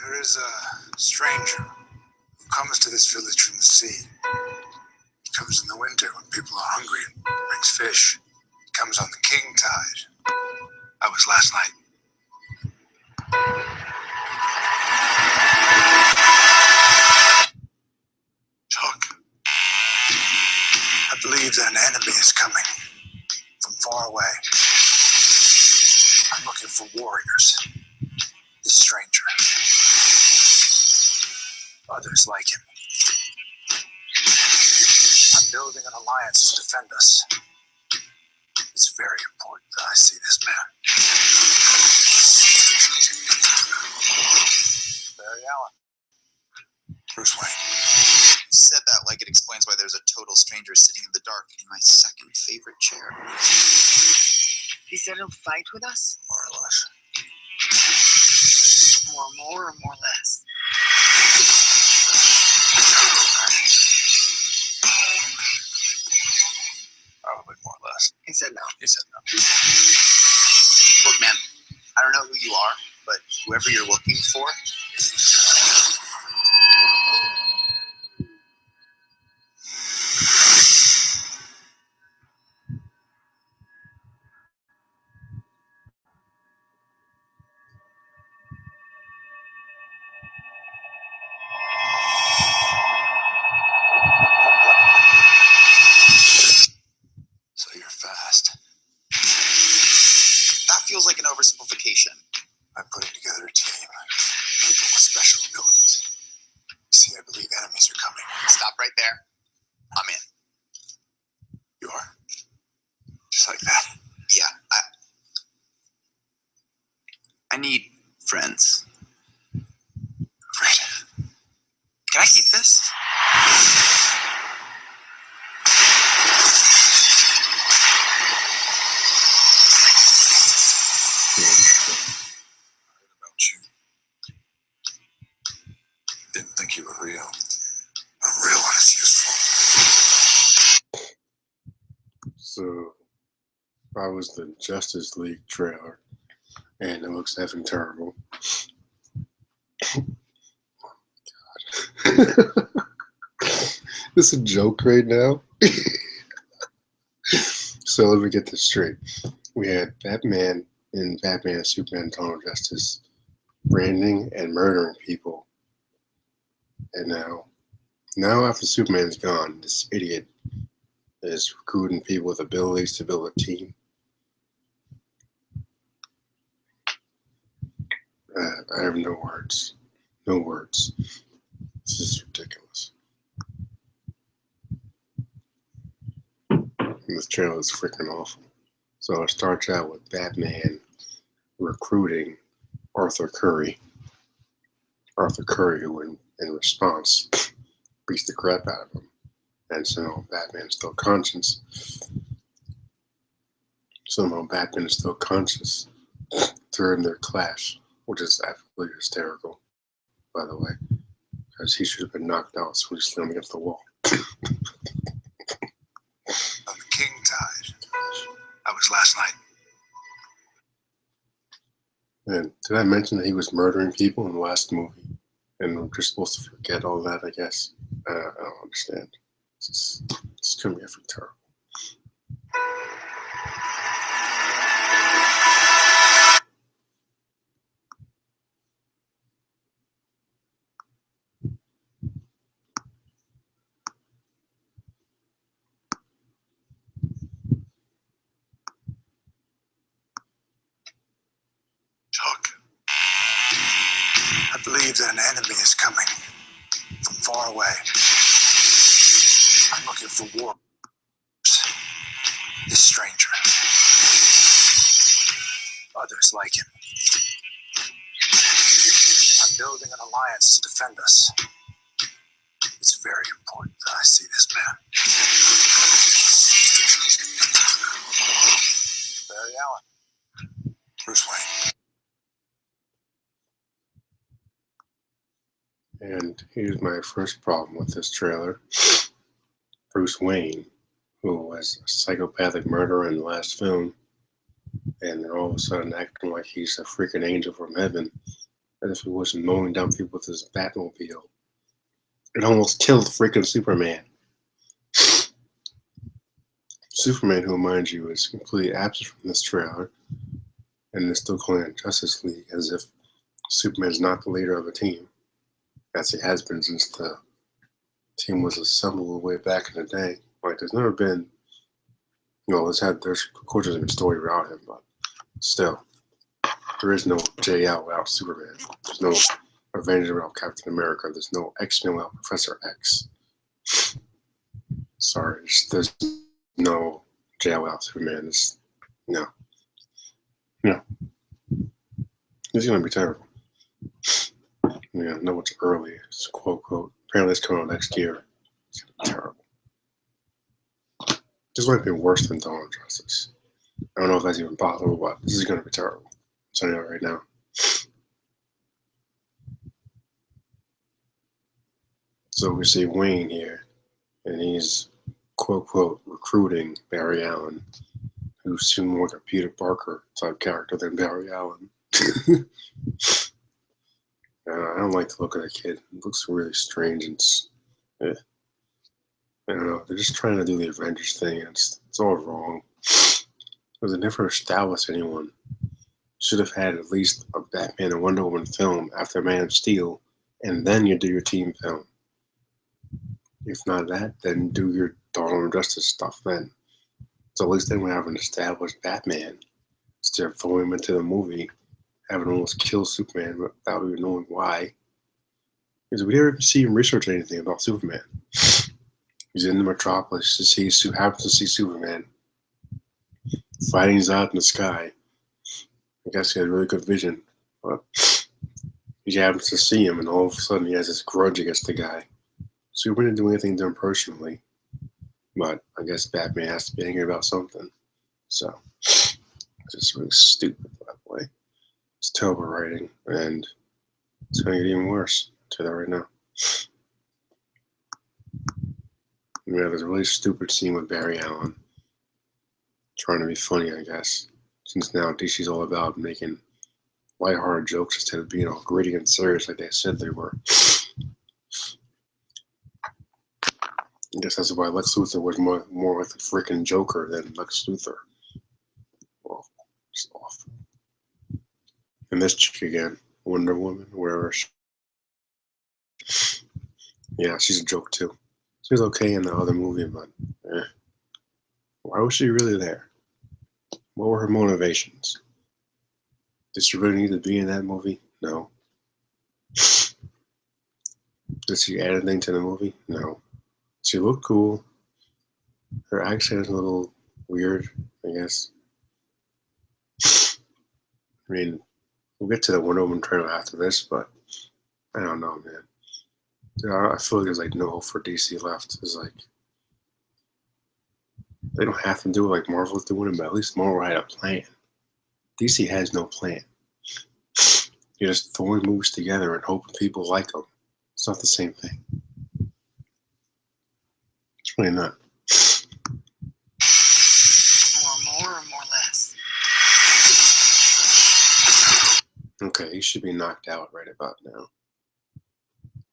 There is a stranger who comes to this village from the sea. He comes in the winter when people are hungry and brings fish. He comes on the king tide. I was last night. Chuck, I believe that an enemy is coming from far away. I'm looking for warriors. This stranger. Others like him. I'm building an alliance to defend us. It's very important that I see this man. Barry Allen. Bruce Wayne. You said that like it explains why there's a total stranger sitting in the dark in my second favorite chair. He said he'll fight with us? More or less. More or more less? Probably more or less. He said no. He said no. Look, man, I don't know who you are, but whoever you're looking for, So you're fast. that feels like an oversimplification. I'm putting together a team. People with special abilities. See, I believe enemies are coming. Stop right there. I'm in. You are? Just like that? Yeah, I need friends. Great. Can I keep this? I heard about you. Didn't think you were real. I'm real when it's useful. So, I was the Justice League trailer, and it looks effing terrible. God. This is a joke right now. So let me get this straight. We had Batman and Batman and Superman Dawn of Justice branding and murdering people. And now after Superman's gone, this idiot is recruiting people with abilities to build a team. I have no words. No words. This is ridiculous. And this trailer is freaking awful. So it starts out with Batman recruiting Arthur Curry. Arthur Curry, who in response beats the crap out of him. And somehow Batman is still conscious. During their clash, which is absolutely hysterical, by the way, because he should have been knocked out so he slammed against the wall. On the king tide. I was last night. And did I mention that he was murdering people in the last movie? And we're just supposed to forget all that, I guess. I don't understand. It's going to be effing terrible. Chuck, I believe that an enemy is coming from far away. I'm looking for warriors. This stranger. Others like him. I'm building an alliance to defend us. It's very important that I see this man. Barry Allen. Bruce Wayne. And here's my first problem with this trailer. Bruce Wayne, who was a psychopathic murderer in the last film, and they're all of a sudden acting like he's a freaking angel from heaven as if he was mowing down people with his Batmobile. It almost killed freaking Superman. Superman, who, mind you, is completely absent from this trailer, and is still calling it Justice League as if Superman's not the leader of a team, as he has been since the team was assembled way back in the day. Like, there's never been, there's of course there's been a story about him, but still, there is no JL without Superman. There's no Avengers without Captain America. There's no X-Men without Professor X. Sorry, there's no JL without Superman. No. It's gonna be terrible. Yeah, no, it's early. It's quote. Apparently, it's coming out next year. It's gonna be terrible. This might be worse than Dawn of Justice. I don't know if that's even possible, but this is gonna be terrible. I'm telling you right now. So we see Wayne here, and he's quote recruiting Barry Allen, who seemed more like a Peter Parker type character than Barry Allen. I don't like the look of that kid. It looks really strange and I don't know. They're just trying to do the Avengers thing. And it's all wrong. Because they never established anyone. Should have had at least a Batman and Wonder Woman film after Man of Steel, and then you do your team film. If not that, then do your Dawn of Justice stuff then. So at least then we have an established Batman. Instead of throwing him into the movie, having almost killed Superman without even knowing why. Because we never even see him research anything about Superman. He's in the Metropolis happens to see Superman fighting out in the sky. I guess he had really good vision, but he happens to see him, and all of a sudden he has this grudge against the guy. Superman didn't do anything to him personally, but I guess Batman has to be angry about something. So it's just really stupid that way. It's terrible writing, and it's going to get even worse. I'll tell you that right now. Yeah, there's a really stupid scene with Barry Allen trying to be funny, I guess, since now DC's all about making lighthearted jokes instead of being all gritty and serious like they said they were. I guess that's why Lex Luthor was more like the freaking Joker than Lex Luthor. Well, it's awful. And this chick again, Wonder Woman, wherever yeah, she's a joke too. She was okay in the other movie, but why was she really there? What were her motivations? Did she really need to be in that movie? No. Did she add anything to the movie? No. She looked cool. Her accent is a little weird, I guess. I mean, we'll get to the Wonder Woman trailer after this, but I don't know, man. I feel like there's like no hope for DC left. It's like they don't have to do it like Marvel's doing it, but at least Marvel had a plan. DC has no plan. You're just throwing movies together and hoping people like them. It's not the same thing. It's really not. More or more less? Okay, he should be knocked out right about now.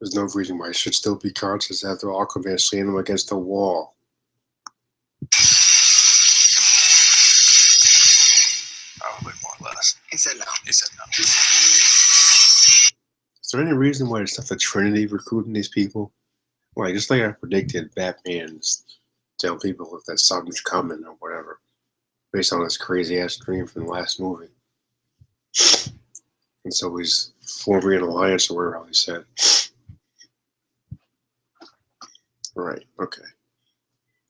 There's no reason why he should still be conscious after Aquaman slammed him against the wall. Probably more or less. He said no. He said no. Is there any reason why it's not the Trinity recruiting these people? Like, just like I predicted, Batman's tell people if that something's coming or whatever, based on his crazy ass dream from the last movie. And so he's forming an alliance or whatever he said. Right, okay.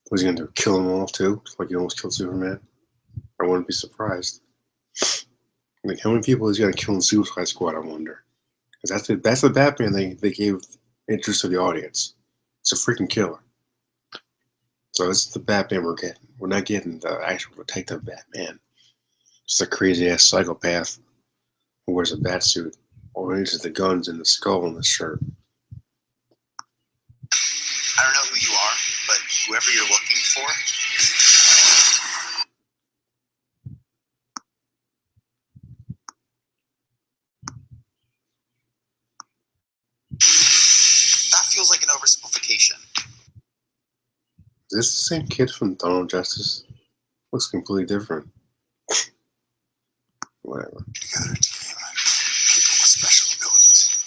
What's he gonna do? Kill them all too? Like he almost killed Superman? I wouldn't be surprised. Like, how many people is he gonna kill in Suicide Squad, I wonder? Because that's the Batman they gave interest to the audience. It's a freaking killer. So this is the Batman we're getting. We're not getting the actual detective Batman. Just a crazy ass psychopath who wears a bat suit. All he needs is the guns and the skull and the shirt. I don't know who you are, but whoever you're looking for, this the same kid from Dawn of Justice? Looks completely different. Whatever. Together a team. People with special abilities.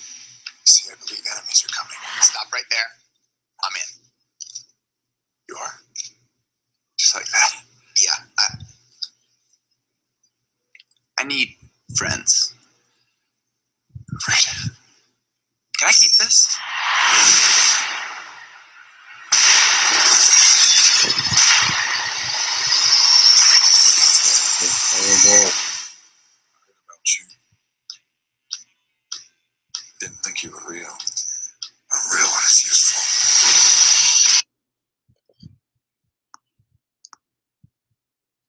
See, I believe enemies are coming. Stop right there. I'm in. You are? Just like that. Yeah, I need friends. Right. Can I keep this? Heard about you. Didn't think you were real. A real one is useful.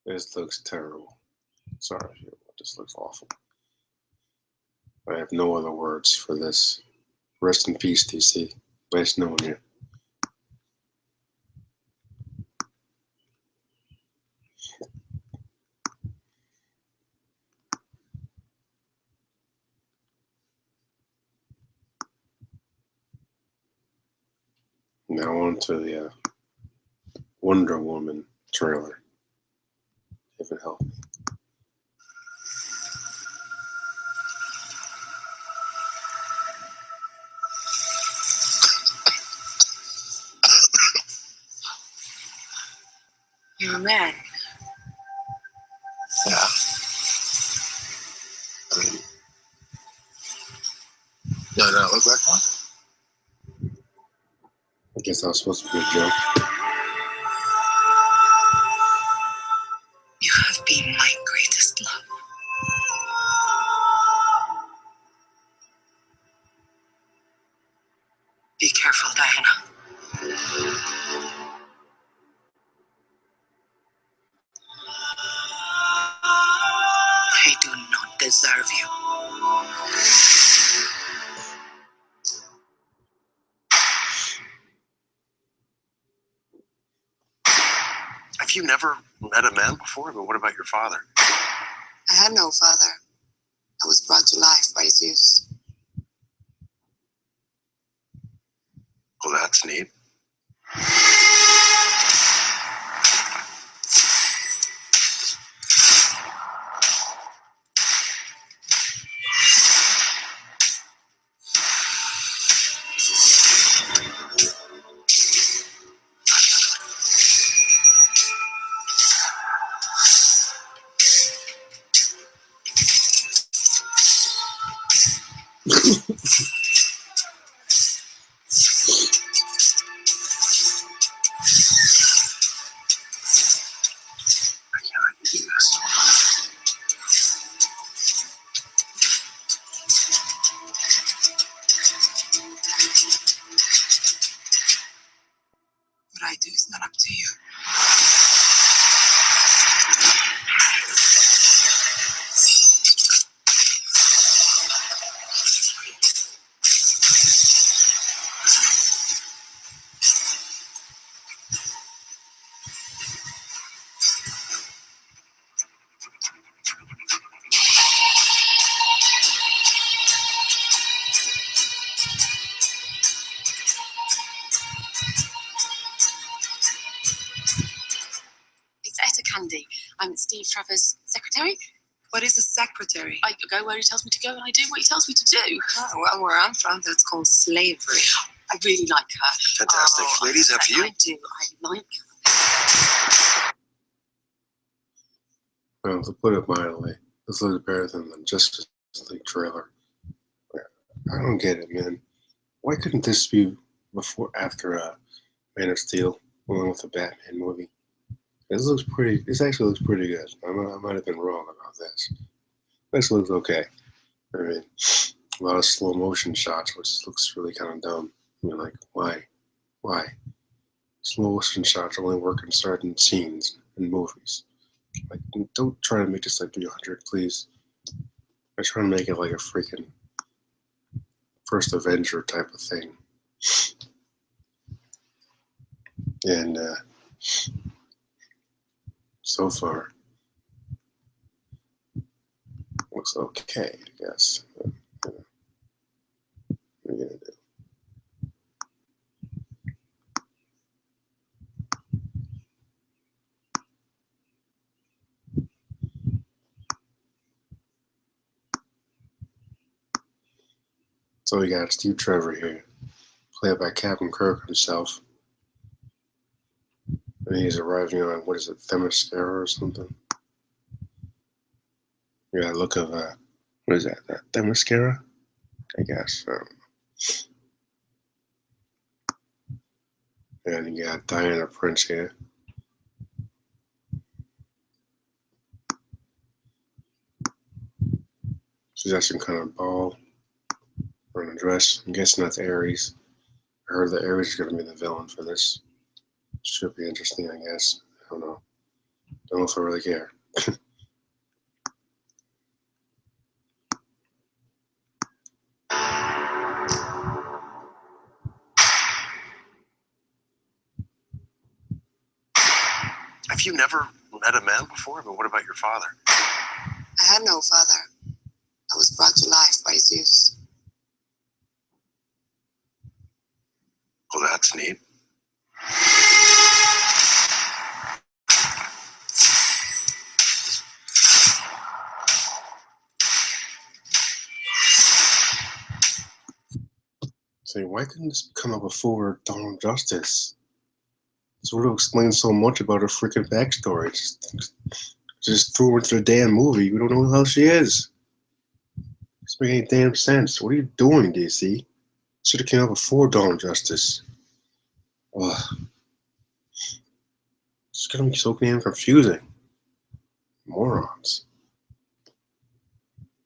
This looks terrible. Sorry, this looks awful. I have no other words for this. Rest in peace, DC. Nice knowing you. Now on to the Wonder Woman trailer. If it helps. You're a man. Yeah. I mean, do I not look like one? I guess that was supposed to be a joke. You have been my greatest love. Be careful, Diana. I do not deserve you. Have you never met a man before? But what about your father? I had no father. I was brought to life by Zeus. Well, that's neat. I can't let you do this. What I do is not up to you. It's Etta Candy. I'm Steve Travers' secretary. What is a secretary? I go where he tells me to go and I do what he tells me to do. Oh, well, where I'm from, that's called slavery. I really like her. Fantastic. Oh, Ladies, after you. I do. I like her. Well, to put it mildly, this looks better than the Justice League trailer. I don't get it, man. Why couldn't this be after Man of Steel, along with the Batman movie? This actually looks pretty good. I might have been wrong about this. This looks okay. I mean, a lot of slow motion shots, which looks really kind of dumb. I mean, like, why? Why? Slow motion shots only work in certain scenes in movies. Like, don't try to make this like 300, please. I try to make it like a freaking First Avenger type of thing. And so far, looks okay, I guess. What are you gonna do? So we got Steve Trevor here, played by Captain Kirk himself. And he's arriving on, what is it, Themyscira or something? Yeah, look of, what is that, Themyscira? I guess. And you got Diana Prince here. She's got some kind of ball on a dress. I'm guessing that's Ares. I heard that Ares is going to be the villain for this. Should be interesting, I guess. I don't know. Don't know if I really care. Have you never met a man before? But what about your father? I had no father. I was brought to life by Zeus. Well, that's neat. Say, why couldn't this come up before Dawn of Justice? This would have explained so much about her freaking backstory. Just threw her into the damn movie. We don't know who the hell she is. Doesn't make any damn sense. What are you doing, DC? Should have came out before Dawn of Justice. Ugh. It's gonna be so damn confusing. Morons.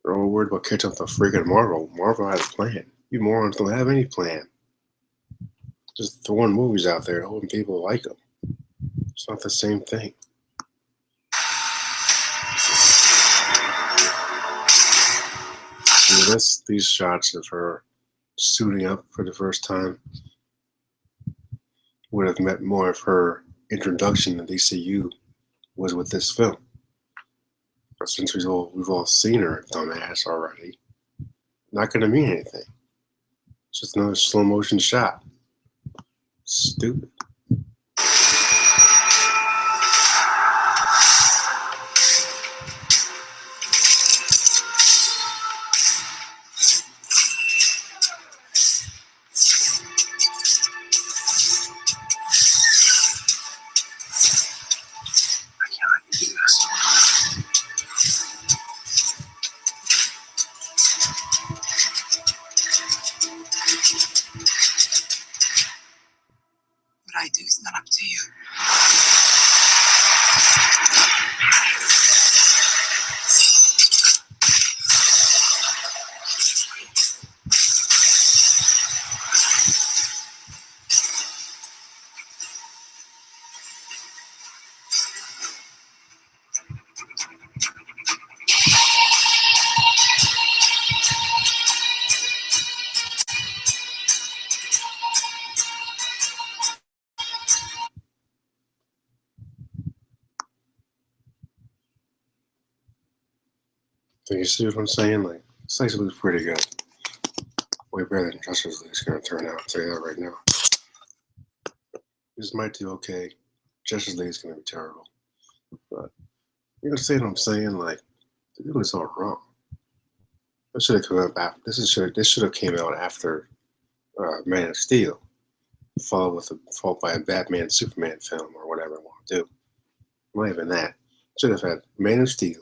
They're all worried about catching up to freaking Marvel. Marvel had a plan. You morons don't have any plan. Just throwing movies out there hoping people like them. It's not the same thing. And these shots of her suiting up for the first time would have meant more of her introduction to DCU was with this film. But since we've all seen her dumbass already, not gonna mean anything. It's just another slow motion shot. Stupid. I can't let you do this. What I do is not up to you. So you see what I'm saying? Like, this actually looks pretty good. Way better than Justice League is gonna turn out. I'll tell you that right now. This might do okay. Justice League is gonna be terrible. But you understand what I'm saying? Like, they're doing this all wrong. This should have come out after. This should have came out after Man of Steel, followed by a Batman Superman film or whatever I want to do. Not even that. Should have had Man of Steel,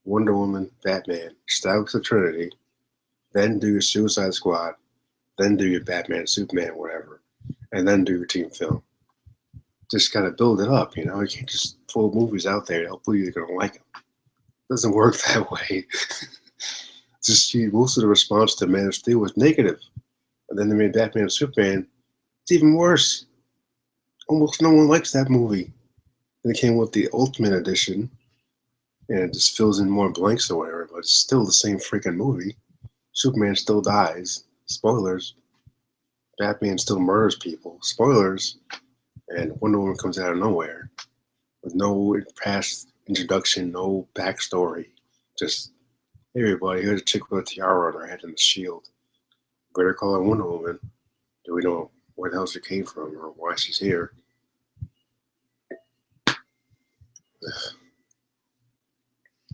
Wonder Woman, Batman, establish the Trinity, then do your Suicide Squad, then do your Batman, Superman, whatever, and then do your team film. Just gotta build it up, you know? You can't just throw movies out there and hopefully you're gonna like them. It doesn't work that way. Just most of the response to Man of Steel was negative. And then they made Batman and Superman. It's even worse. Almost no one likes that movie. Then it came with the Ultimate Edition, and it just fills in more blanks or whatever, but it's still the same freaking movie. Superman still dies. Spoilers. Batman still murders people. Spoilers. And Wonder Woman comes out of nowhere with no past introduction, no backstory. Just, hey everybody, here's a chick with a tiara on her head and a shield. Better call her Wonder Woman. Do we know where the hell she came from or why she's here?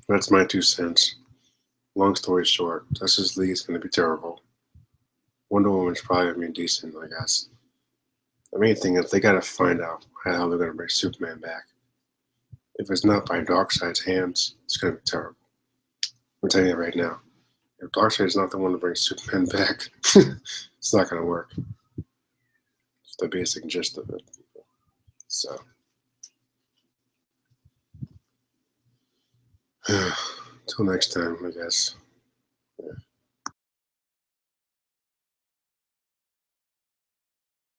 That's my 2 cents. Long story short, Justice League is going to be terrible. Wonder Woman's probably gonna be decent, I guess. The main thing is they gotta find out how they're gonna bring Superman back. If it's not by Darkseid's hands, it's gonna be terrible. I'm telling you right now. If Darkseid's not the one to bring Superman back, it's not gonna work. It's the basic gist of it. So until next time, I guess.